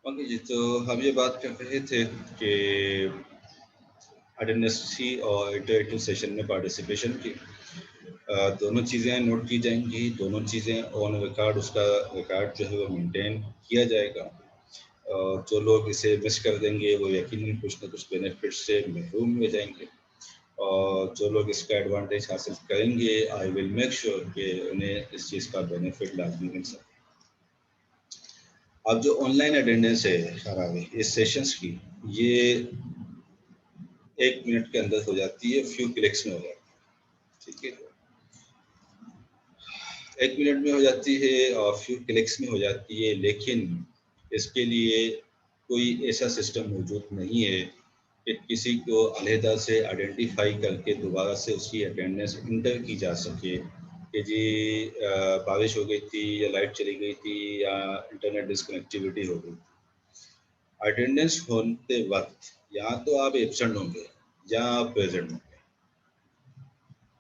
Okay जी, तो हम ये बात कर रहे थे कि अटेंडेंस और इंटरेक्टिव सेशन में पार्टिसिपेशन की दोनों चीज़ें नोट की जाएंगी, दोनों चीज़ें ऑन रिकॉर्ड, उसका रिकॉर्ड जो है वो मेंटेन किया जाएगा। जो लोग इसे मिस कर देंगे वो यकीनन कुछ न कुछ बेनिफिट से महरूम हो जाएंगे, और जो लोग इसका एडवांटेज हासिल करेंगे आई विल मेक श्योर कि उन्हें इस चीज़ का बेनिफिट लाजमी मिल सके। अब जो ऑनलाइन अटेंडेंस है शराबी इस सेशंस की, ये 1 मिनट के अंदर हो जाती है, फ्यू क्लिक्स में हो जाती है। ठीक है, 1 मिनट में हो जाती है और फ्यू क्लिक्स में हो जाती है, लेकिन इसके लिए कोई ऐसा सिस्टम मौजूद नहीं है कि किसी को अलहदा से आइडेंटिफाई करके दोबारा से उसकी अटेंडेंस इंटर की जा सके कि जी बारिश हो गई थी या लाइट चली गई थी या इंटरनेट डिसकनेक्टिविटी हो गई। अटेंडेंस होते वक्त या तो आप एब्सेंट होंगे या आप प्रेजेंट होंगे।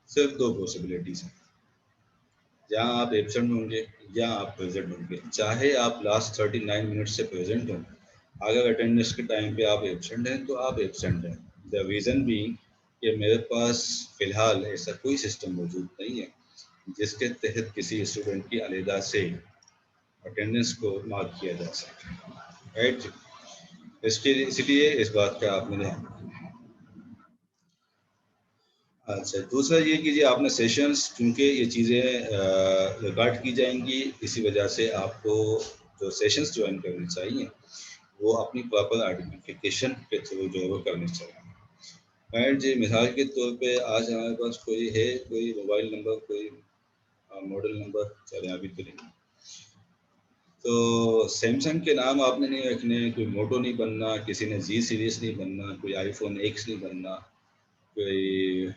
सिर्फ दो पॉसिबिलिटीज हैं, या आप एब्सेंट होंगे या आप प्रेजेंट होंगे। चाहे आप लास्ट 39 मिनट से प्रेजेंट हों, अगर अटेंडेंस के टाइम पे आप एब्सेंट हैं तो आप एब्सेंट हैं। द रीज़न भी कि मेरे पास फ़िलहाल ऐसा कोई सिस्टम मौजूद नहीं है जिसके तहत किसी स्टूडेंट की अलहदा से अटेंडेंस को मार्क किया जा सके, राइट। इसके इसलिए इस बात का आपने ध्यान रखना। अच्छा, दूसरा ये कीजिए, आपने सेशंस, क्योंकि ये चीज़ें रिकॉर्ड की जाएंगी, इसी वजह से आपको जो सेशंस ज्वाइन करने चाहिए वो अपनी प्रॉपर आइडेंटिफिकेशन के थ्रू जो है वो करनी चाहिए। एंड जी, मिसाल के तौर पे आज हमारे पास कोई है, कोई मोबाइल नंबर, कोई मॉडल नंबर, चले अभी तो नहीं, तो सैमसंग के नाम आपने नहीं रखने, कोई मोटो नहीं बनना, किसी ने जी सीरीज नहीं बनना, कोई आईफोन एक्स नहीं बनना, कोई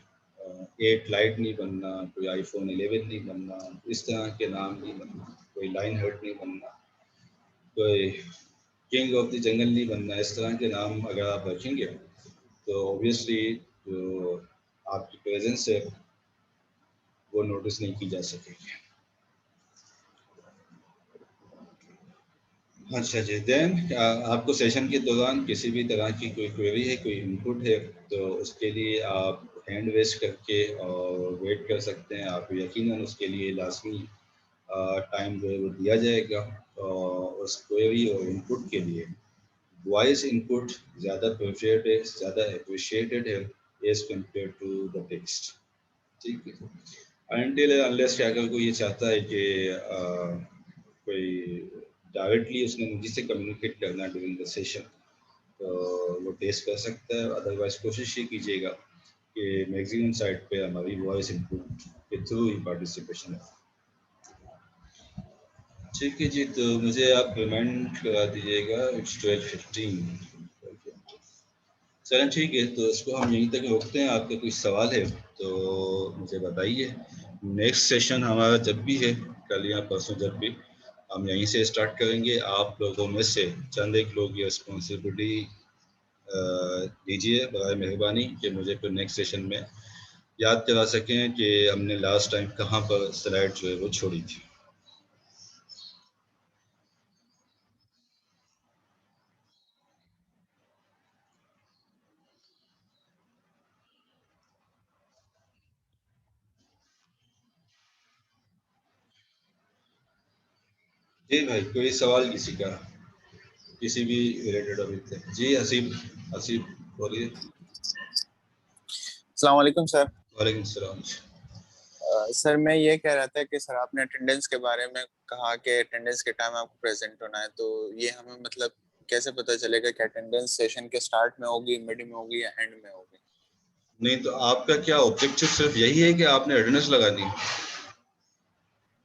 8 लाइट नहीं बनना, कोई आईफोन 11 नहीं बनना, इस तरह के नाम नहीं बनना, कोई लाइन हर्ट नहीं बनना, कोई किंग ऑफ द जंगल नहीं बनना। इस तरह के नाम अगर आप रखेंगे तो ऑब्वियसली जो आपकी प्रेजेंस है वो नोटिस नहीं की जा सकेगी। अच्छा जी, देन आपको सेशन के दौरान किसी भी तरह की कोई क्वेरी है, कोई इनपुट है, तो उसके लिए आप हैंड रेज करके और वेट कर सकते हैं। आप यकीनन उसके लिए लाजमी टाइम जो है वो दिया जाएगा, और उस क्वेरी और इनपुट के लिए वॉइस इनपुट ज़्यादा प्रेफर्ड है, ज़्यादा अप्रिशिएटेड है as compared to the text. ठीक है, अनटिल अनलेस कि अगर कोई ये चाहता है कि कोई डायरेक्टली उसने मुझे से कम्युनिकेट करना ड्यूरिंग द सेशन, तो वो टेस्ट कर सकता है। अदरवाइज कोशिश ये कीजिएगा कि मैक्सिमम साइट पे हमारी वॉइस इनपुट के थ्रू ही पार्टिसिपेशन है। ठीक है जी, तो मुझे आप पेमेंट करा दीजिएगा। इट्स 12:15। चलें ठीक है, तो इसको हम यहीं तक रोकते हैं। आपका कोई सवाल है तो मुझे बताइए। नेक्स्ट सेशन हमारा जब भी है, कल या परसों, जब भी, हम यहीं से स्टार्ट करेंगे। आप लोगों में से चंद एक लोग ये रिस्पॉन्सिबिलिटी दीजिए बराए मेहरबानी कि मुझे फिर नेक्स्ट सेशन में याद करा सकें कि हमने लास्ट टाइम कहाँ पर स्लाइड जो है वो छोड़ी थी। जी भाई, कोई सवाल किसी का, किसी भी रिलेटेड अभी तक? जी हसीब, हसीब बोलिए। अस्सलाम वालेकुम सर। वालेकुम सलाम। सर मैं ये कह रहा था कि सर आपने अटेंडेंस के बारे में कहा कि अटेंडेंस के टाइम आपको प्रेजेंट होना है, तो ये हमें मतलब कैसे पता चलेगा कि अटेंडेंस सेशन के स्टार्ट में होगी, मिड में होगी या एंड में होगी? नहीं, तो आपका क्या ऑब्जेक्टिव सिर्फ यही है कि आपने अटेंडेंस लगानी है?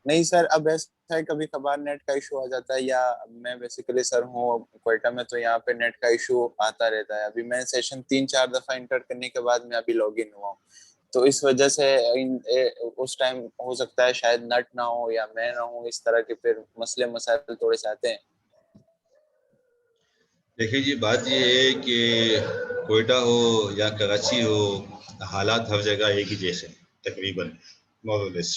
नहीं सर, अब ऐसा है कभी कभार नेट का इशू आ जाता है, या मैं बेसिकली सर हूँ क्वेटा में, तो यहाँ पे नेट का इशू आता रहता है। अभी मैं सेशन 3-4 दफा इंटर करने के बाद मैं अभी लॉग इन हुआ हूँ, तो इस वजह से उस टाइम हो सकता है शायद नेट ना हो या मैं ना हूँ, इस तरह के फिर मसले मसाइल थोड़े से आते हैं। देखिए जी, बात ये है कि कोयटा हो या कराची हो, हालात हर जगह एक ही जैसे तकरीबन, मोर और लेस।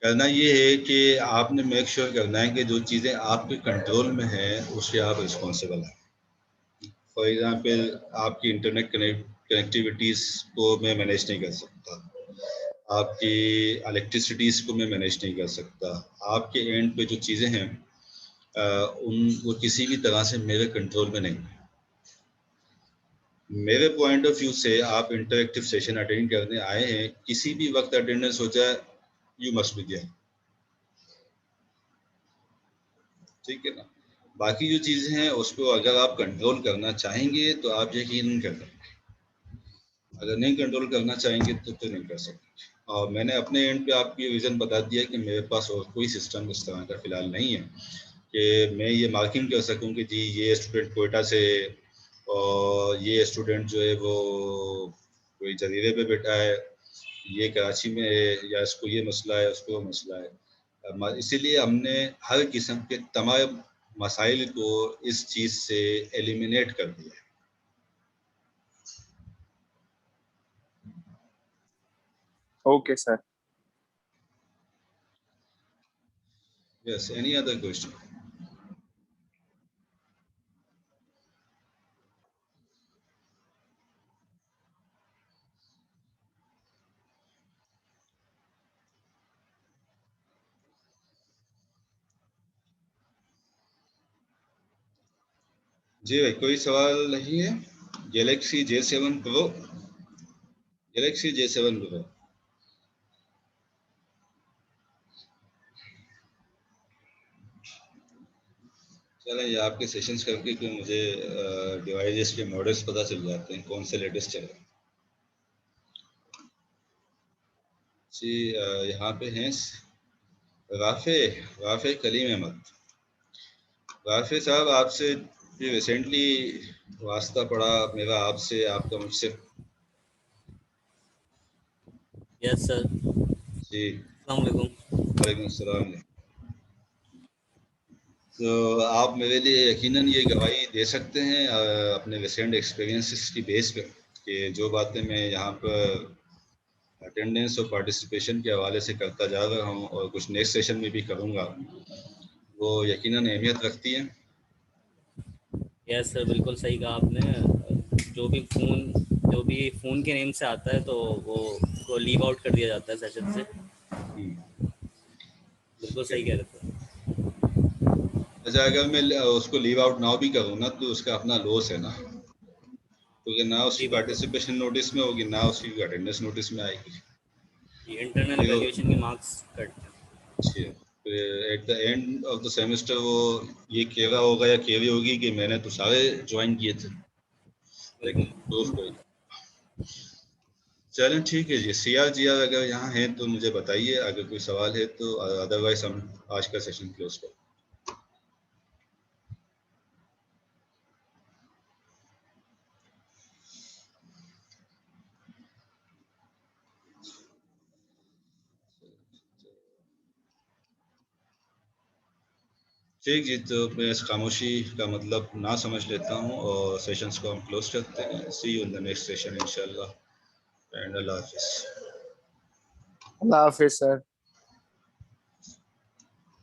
करना ये है कि आपने मेक श्योर करना है कि जो चीज़ें आपके कंट्रोल में हैं उससे आप रिस्पॉन्सिबल हैं। फॉर एग्जांपल आपकी इंटरनेट कनेक्टिविटीज़ को मैं मैनेज नहीं कर सकता, आपकी इलेक्ट्रिसिटीज़ को मैं मैनेज नहीं कर सकता, आपके एंड पे जो चीज़ें हैं उन वो किसी भी तरह से मेरे कंट्रोल में नहीं। मेरे पॉइंट ऑफ व्यू से आप इंटरेक्टिव सेशन अटेंड करने आए हैं, किसी भी वक्त अटेंडेंस हो जाए, यू मस्ट बी देयर, ठीक है ना। बाकी जो चीज़ें हैं उसको अगर आप कंट्रोल करना चाहेंगे तो आप यकीन कर लेंगे, अगर नहीं कंट्रोल करना चाहेंगे तो नहीं कर सकते। और मैंने अपने एंड पे आपकी रीज़न बता दिया कि मेरे पास और कोई सिस्टम इस तरह का फ़िलहाल नहीं है कि मैं ये मार्किंग कर सकूं कि जी ये स्टूडेंट कोयटा से और ये स्टूडेंट जो है वो कोई जजीरे पे बैठा है, ये कराची में है, या इसको ये मसला है, उसको वो मसला है। इसीलिए हमने हर किस्म के तमाम मसाइल को इस चीज़ से एलिमिनेट कर दिया है। Okay sir. Yes, any other question? जी भाई, कोई सवाल नहीं है? Galaxy J7 pro, Galaxy J7 pro. चलें, ये आपके सेशंस करके कि मुझे डिवाइसेस के मॉडल्स पता चल जाते हैं कौन से लेटेस्ट चल रहे हैं। जी यहाँ पे हैं राफे राफे कलीम अहमद। राफे साहब, आपसे ये रिसेंटली वास्ता पड़ा मेरा, आपसे, आपका मुझसे। Yes sir. जी, अस्सलाम वालेकुम। वालेकुम अस्सलाम। तो आप मेरे लिए यकीनन ये गवाही दे सकते हैं अपने रिसेंट एक्सपीरियंसेस की बेस पे कि जो बातें मैं यहाँ पर अटेंडेंस और पार्टिसिपेशन के हवाले से करता जा रहा हूँ और कुछ नेक्स्ट सेशन में भी करूँगा, वो यकीनन अहमियत रखती है। यस सर, बिल्कुल सही कहा आपने। जो भी फ़ोन के नेम से आता है तो वो लीव आउट कर दिया जाता है सेशन से। बिल्कुल सही कह रहे थे। अच्छा, अगर मैं उसको लीव आउट ना भी करूँ ना तो उसका अपना लॉस है ना, क्योंकि ना उसकी जी बिल्कुल। पार्टिसिपेशन नोटिस में होगी, ना उसकी अटेंडेंस नोटिस में आएगी। ये इंटरनल फिर वैल्यूएशन के मार्क्स कटते हैं। At the end of the semester वो ये कह रहा होगा या कह रही होगी कि मैंने तो सारे ज्वाइन किए थे, लेकिन बिल्कुल। दोस्त कोई। चलें, ठीक है जी। CR अगर यहाँ हैं तो मुझे बताइए, अगर कोई सवाल है तो, अदरवाइज हम आज का सेशन क्लोज करें। ठीक जी, तो मैं इस खामोशी का मतलब ना समझ लेता हूँ और सेशंस को हम क्लोज करते हैं। See you in the next session इंशाल्लाह, एंड अल्लाह हाफिज़। अल्लाह हाफिज सर।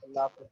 अल्लाह हाफिज।